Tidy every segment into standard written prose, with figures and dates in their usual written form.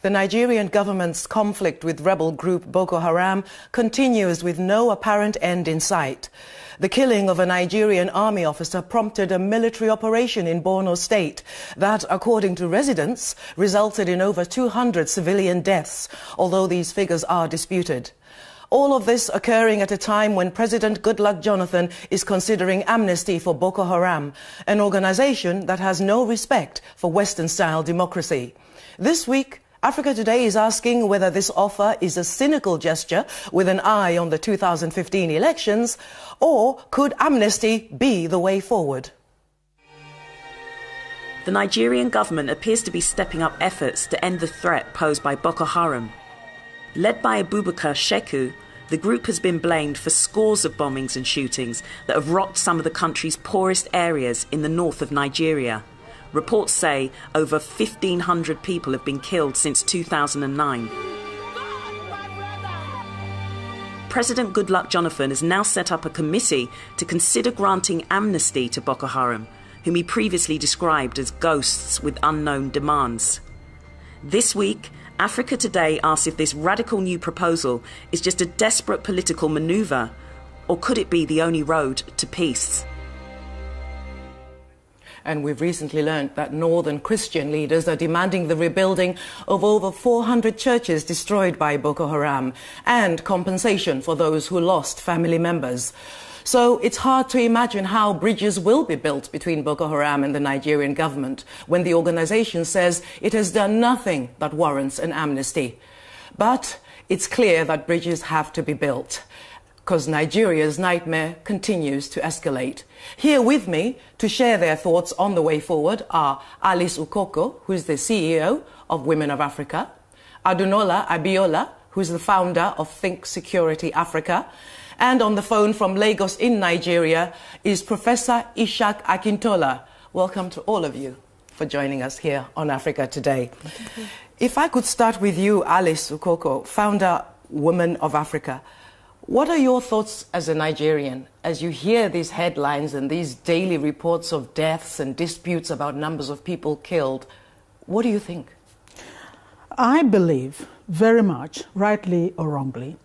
The Nigerian government's conflict with rebel group Boko Haram continues with no apparent end in sight. The killing of a Nigerian army officer prompted a military operation in Borno State that, according to residents, resulted in over 200 civilian deaths, although these figures are disputed. All of this occurring at a time when President Goodluck Jonathan is considering amnesty for Boko Haram, an organization that has no respect for Western-style democracy. This week, Africa Today is asking whether this offer is a cynical gesture with an eye on the 2015 elections, or could amnesty be the way forward? The Nigerian government appears to be stepping up efforts to end the threat posed by Boko Haram. Led by Abubakar Sheku, the group has been blamed for scores of bombings and shootings that have rocked some of the country's poorest areas in the north of Nigeria. Reports say over 1,500 people have been killed since 2009. President Goodluck Jonathan has now set up a committee to consider granting amnesty to Boko Haram, whom he previously described as ghosts with unknown demands. This week, Africa Today asks if this radical new proposal is just a desperate political manoeuvre, or could it be the only road to peace? And we've recently learned that northern Christian leaders are demanding the rebuilding of over 400 churches destroyed by Boko Haram and compensation for those who lost family members. So it's hard to imagine how bridges will be built between Boko Haram and the Nigerian government when the organization says it has done nothing that warrants an amnesty. But it's clear that bridges have to be built, because Nigeria's nightmare continues to escalate. Here with me to share their thoughts on the way forward are Alice Ukoko, who is the CEO of Women of Africa, Adunola Abiola, who is the founder of Think Security Africa, and on the phone from Lagos in Nigeria is Professor Ishak Akintola. Welcome to all of you for joining us here on Africa Today. If I could start with you, Alice Ukoko, founder Women of Africa. What are your thoughts as a Nigerian as you hear these headlines and these daily reports of deaths and disputes about numbers of people killed? What do you think? I believe very much, rightly or wrongly,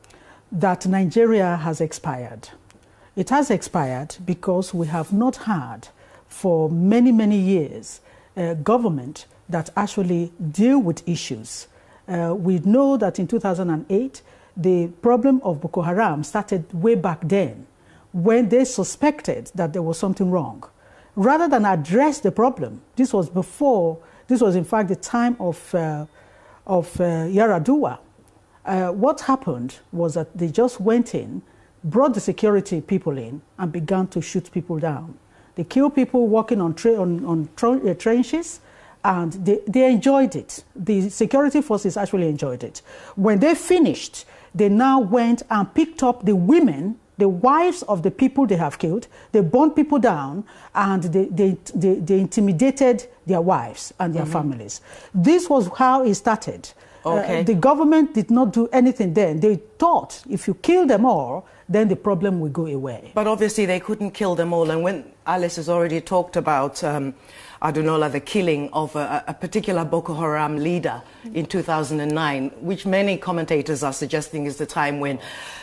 that Nigeria has expired. It has expired because we have not had for many, many years a government that actually deal with issues. We know that in 2008, the problem of Boko Haram started way back then when they suspected that there was something wrong. Rather than address the problem, this was in fact the time of Yaradua. What happened was that they just went in, brought the security people in, and began to shoot people down. They killed people walking on trenches, and they enjoyed it. The security forces actually enjoyed it. When they finished, they now went and picked up the women, the wives of the people they have killed. They burned people down, and they intimidated their wives and their families. This was how it started. Okay. The government did not do anything then. They thought if you kill them all, then the problem will go away. But obviously they couldn't kill them all. And when Alice has already talked about, Adunola, the killing of a particular Boko Haram leader in 2009, which many commentators are suggesting is the time when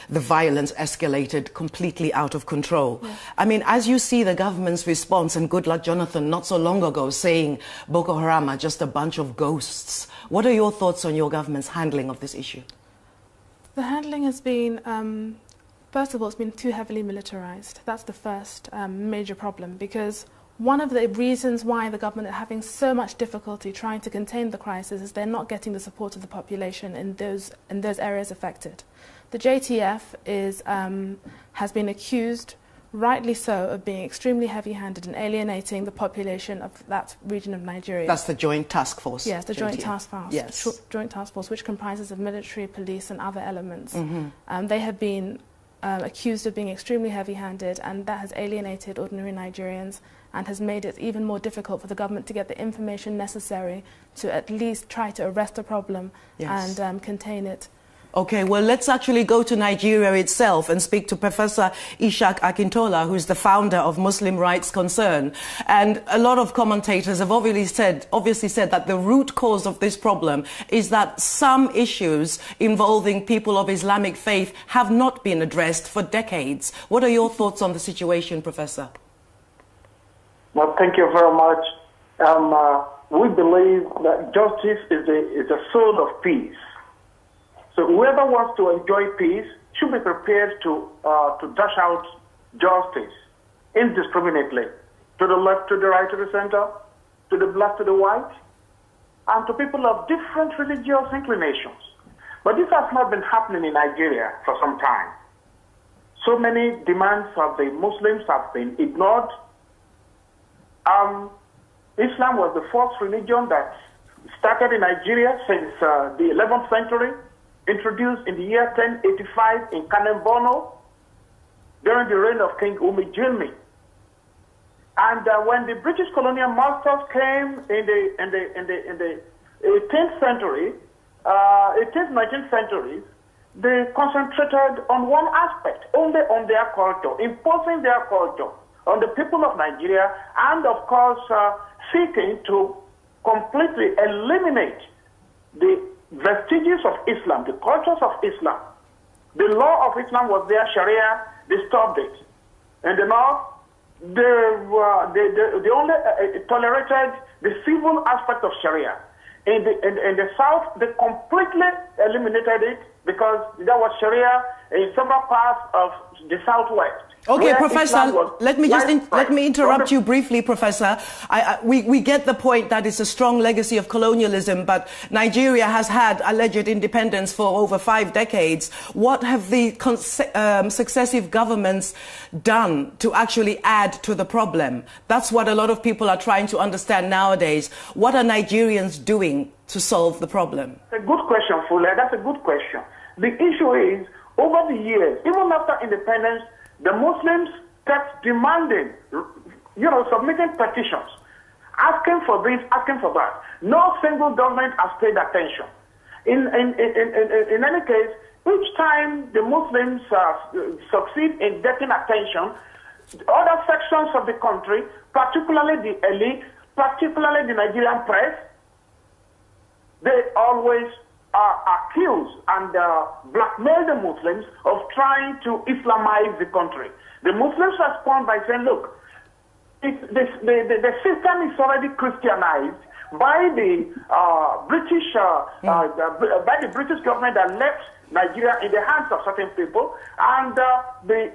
the violence escalated completely out of control. Yeah. I mean, as you see the government's response, and Goodluck Jonathan not so long ago saying Boko Haram are just a bunch of ghosts, what are your thoughts on your government's handling of this issue? The handling has been, first of all, it's been too heavily militarized. That's the first major problem, because one of the reasons why the government are having so much difficulty trying to contain the crisis is they're not getting the support of the population in those areas affected. The JTF has been accused, rightly so, of being extremely heavy-handed and alienating the population of that region of Nigeria. That's the Joint Task Force. Yes, the Joint Task Force. Yes. Joint Task Force, which comprises of military, police and other elements. They have been accused of being extremely heavy-handed, and that has alienated ordinary Nigerians and has made it even more difficult for the government to get the information necessary to at least try to arrest the problem and contain it. Okay, well, let's actually go to Nigeria itself and speak to Professor Ishaq Akintola, who's the founder of Muslim Rights Concern. And a lot of commentators have obviously said that the root cause of this problem is that some issues involving people of Islamic faith have not been addressed for decades. What are your thoughts on the situation, Professor? Well, thank you very much. We believe that justice is the soul of peace. So whoever wants to enjoy peace should be prepared to dash out justice indiscriminately, to the left, to the right, to the center, to the black, to the white, and to people of different religious inclinations. But this has not been happening in Nigeria for some time. So many demands of the Muslims have been ignored. Islam was the first religion that started in Nigeria since the 11th century, introduced in the year 1085 in Kanem-Borno during the reign of King Umijilmi. And when the British colonial masters came in the 18th century, 18th, 19th centuries, they concentrated on one aspect, only on their culture, imposing their culture on the people of Nigeria, and of course seeking to completely eliminate the vestiges of Islam, the cultures of Islam. The law of Islam was there, Sharia, they stopped it. In the north, they only tolerated the civil aspect of Sharia. In the south, they completely eliminated it because there was Sharia in several parts of the southwest. Okay, Professor, let me interrupt you briefly, Professor. We get the point that it's a strong legacy of colonialism, but Nigeria has had alleged independence for over 5 decades. What have the successive governments done to actually add to the problem? That's what a lot of people are trying to understand nowadays. What are Nigerians doing to solve the problem? That's a good question, Fuller. That's a good question. The issue is, over the years, even after independence, the Muslims kept demanding, submitting petitions, asking for this, asking for that. No single government has paid attention. In any case, each time the Muslims succeed in getting attention, other sections of the country, particularly the elite, particularly the Nigerian press, they always accuse and blackmail the Muslims of trying to Islamize the country. The Muslims respond by saying, look, the system is already Christianized by the British government that left Nigeria in the hands of certain people, and the